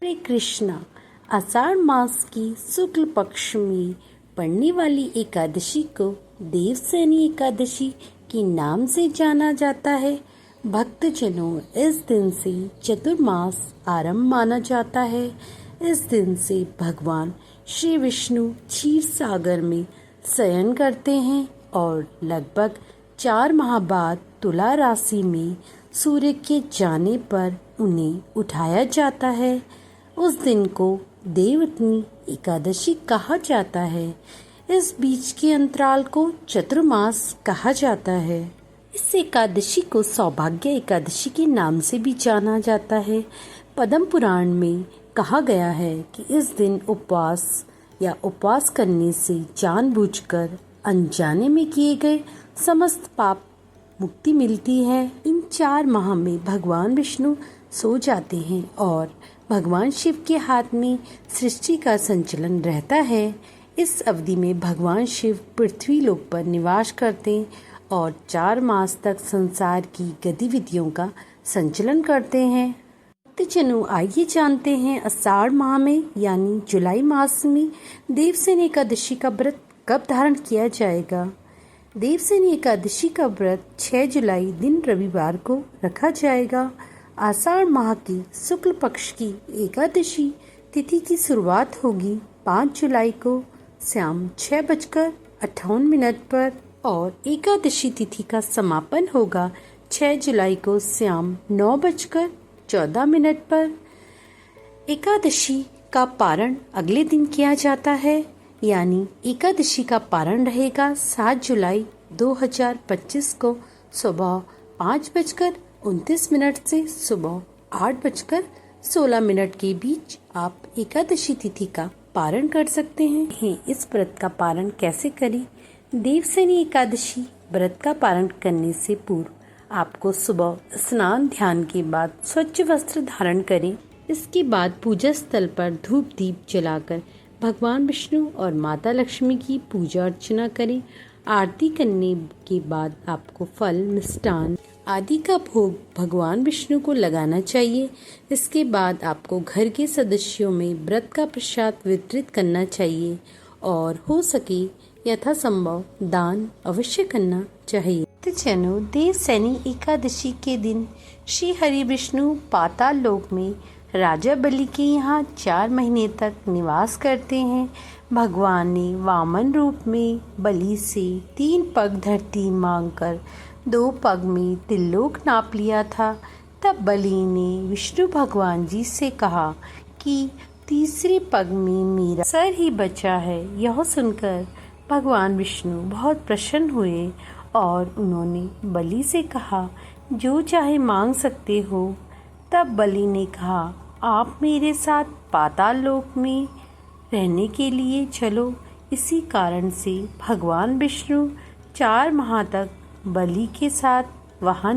हरे कृष्णा। आषाढ़ मास की शुक्ल पक्ष में पड़ने वाली एकादशी को देवसैनी एकादशी के नाम से जाना जाता है। भक्तजनों, इस दिन से चतुर्मास आरंभ माना जाता है। इस दिन से भगवान श्री विष्णु क्षीर सागर में शयन करते हैं और लगभग 4 माह बाद तुला राशि में सूर्य के जाने पर उन्हें उठाया जाता है। उस दिन को देवउठनी एकादशी कहा जाता है। इस बीच के अंतराल को चतुर्मास कहा जाता है। इस एकादशी को सौभाग्य एकादशी के नाम से भी जाना जाता है। पद्म पुराण में कहा गया है कि इस दिन उपवास करने से जानबूझकर अनजाने में किए गए समस्त पाप मुक्ति मिलती है। इन 4 माह में भगवान विष्णु सो जाते हैं और भगवान शिव के हाथ में सृष्टि का संचालन रहता है। इस अवधि में भगवान शिव पृथ्वी लोक पर निवास करते और 4 मास तक संसार की गतिविधियों का संचालन करते हैं। भक्तजनों, आइए जानते हैं आषाढ़ माह में यानी जुलाई मास में देवसैनी एकादशी का व्रत कब धारण किया जाएगा। देवसैनी एकादशी का व्रत 6 जुलाई दिन रविवार को रखा जाएगा। आषाढ़ माह की शुक्ल पक्ष की एकादशी तिथि की शुरुआत होगी 5 जुलाई को शाम 6:58 पर और एकादशी तिथि का समापन होगा 6 जुलाई को शाम 9:14 पर। एकादशी का पारण अगले दिन किया जाता है, यानी एकादशी का पारण रहेगा 7 जुलाई 2025 को सुबह 5:29 से सुबह 8:16 के बीच आप एकादशी तिथि का पारण कर सकते हैं। इस व्रत का पारण कैसे करें? देवसैनी एकादशी व्रत का पारण करने से पूर्व आपको सुबह स्नान ध्यान के बाद स्वच्छ वस्त्र धारण करें। इसके बाद पूजा स्थल पर धूप दीप जलाकर भगवान विष्णु और माता लक्ष्मी की पूजा अर्चना करें। आरती करने के बाद आपको फल, मिष्टान आदि का भोग भगवान विष्णु को लगाना चाहिए। इसके बाद आपको घर के सदस्यों में व्रत का प्रसाद वितरित करना चाहिए और हो सके यथासंभव दान अवश्य करना चाहिए। भक्तजनों, देवसैनी एकादशी के दिन श्री हरि विष्णु पाताल लोक में राजा बलि के यहाँ 4 महीने तक निवास करते हैं। भगवान ने वामन रूप में बलि से 3 पग धरती मांगकर 2 पग में त्रिलोक नाप लिया था। तब बलि ने विष्णु भगवान जी से कहा कि तीसरे पग में मेरा सर ही बचा है। यह सुनकर भगवान विष्णु बहुत प्रसन्न हुए और उन्होंने बलि से कहा, जो चाहे मांग सकते हो। तब बलि ने कहा, आप मेरे साथ पाताल लोक में रहने के लिए चलो। इसी कारण से भगवान विष्णु 4 माह तक बलि के साथ वहां